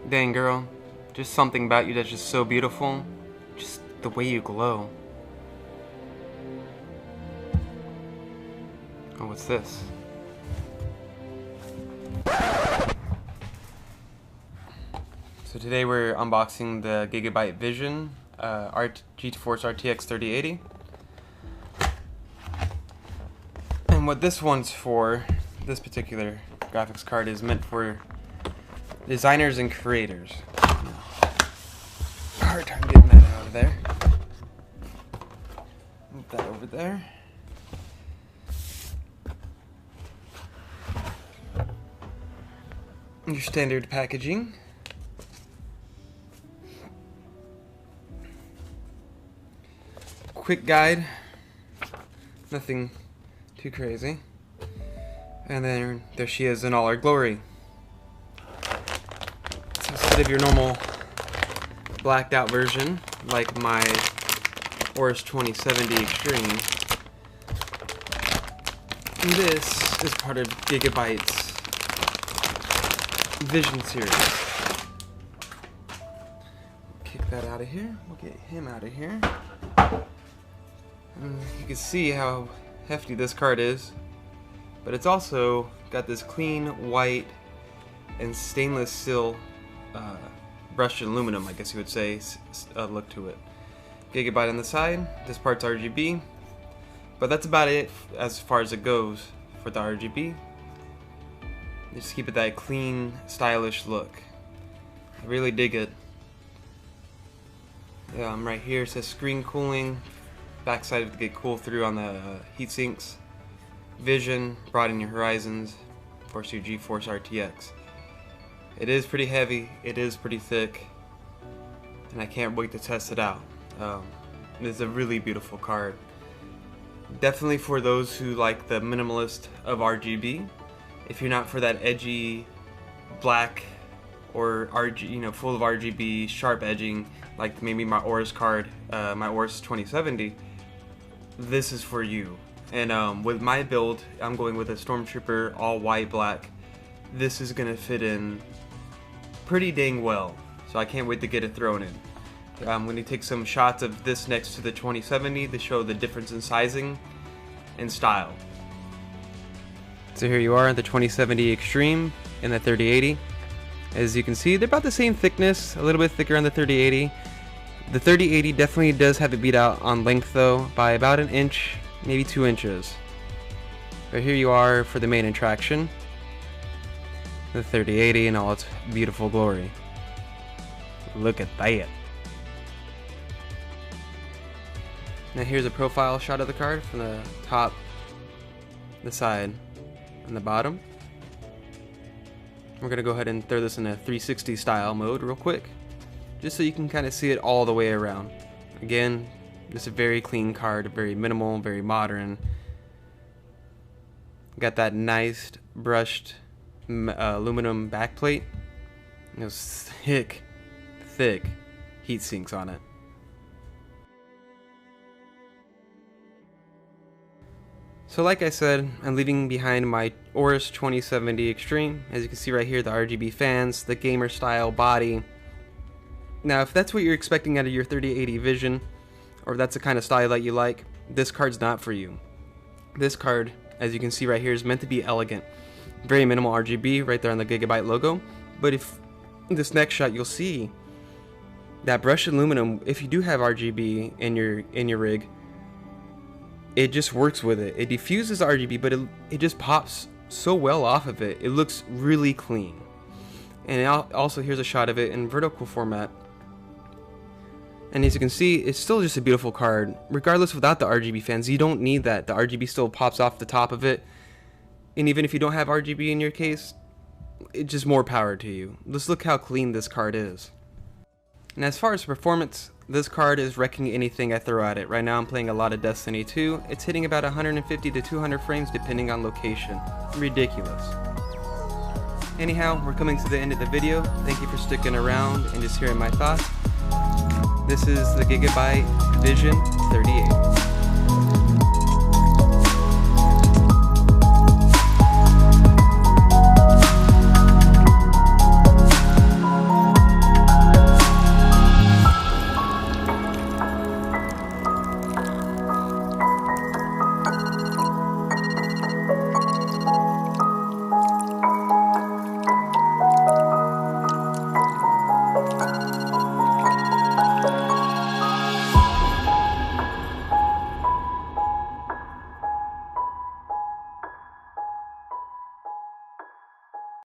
Dang girl, just something about you that's just so beautiful. Just the way you glow. Oh, what's this? So today we're unboxing the Gigabyte Vision GeForce RTX 3080. And what this one's for, this particular graphics card is meant for designers and creators. Hard time getting that out of there. Move that over there. Your standard packaging. Quick guide. Nothing too crazy. And then there she is in all her glory. So instead of your normal blacked out version, like my Aorus 2070 Extreme, this is part of Gigabyte's Vision series. Kick that out of here. We'll get him out of here. And you can see how hefty this card is, but it's also got this clean white and stainless steel brushed aluminum, I guess you would say, look to it. Gigabyte on the side. This part's RGB, but that's about it as far as it goes for the RGB. Just keep it that clean, stylish look. I really dig it. Right here it says screen cooling. Backside to get cool through on the heat sinks. Vision, broaden your horizons. Of course, your GeForce RTX. It is pretty heavy. It is pretty thick, and I can't wait to test it out. It's a really beautiful card. Definitely for those who like the minimalist of RGB. If you're not for that edgy black or full of RGB sharp edging, like maybe my Aorus card, my Aorus 2070, this is for you. And with my build, I'm going with a Stormtrooper all white black. This is gonna fit in pretty dang well, so I can't wait to get it thrown in. I'm going to take some shots of this next to the 2070 to show the difference in sizing and style. So here you are, the 2070 Extreme and the 3080. As you can see, they're about the same thickness, a little bit thicker on the 3080. The 3080 definitely does have it beat out on length though, by about an inch, maybe 2 inches. But here you are for the main attraction, the 3080 in all its beautiful glory. Look at that. Now here's a profile shot of the card from the top, the side, and the bottom. We're gonna go ahead and throw this in a 360 style mode real quick, just so you can kind of see it all the way around. Again, this is a very clean card, very minimal, very modern. Got that nice brushed aluminum backplate. Those thick heat sinks on it. So like I said, I'm leaving behind my Aorus 2070 Extreme. As you can see right here, the RGB fans, the gamer style body. Now if that's what you're expecting out of your 3080 Vision, or if that's the kind of style that you like, this card's not for you. This card, as you can see right here, is meant to be elegant. Very minimal RGB right there on the Gigabyte logo. But if this next shot, you'll see that brushed aluminum, if you do have RGB in your rig, it just works with it. It diffuses RGB, but it just pops so well off of it. It looks really clean. And also here's a shot of it in vertical format. And as you can see, it's still just a beautiful card. Regardless without the RGB fans, you don't need that. The RGB still pops off the top of it. And even if you don't have RGB in your case, it's just more power to you. Let's look how clean this card is. And as far as performance, this card is wrecking anything I throw at it. Right now I'm playing a lot of Destiny 2. It's hitting about 150 to 200 frames depending on location. Ridiculous. Anyhow, we're coming to the end of the video. Thank you for sticking around and just hearing my thoughts. This is the Gigabyte Vision 3080.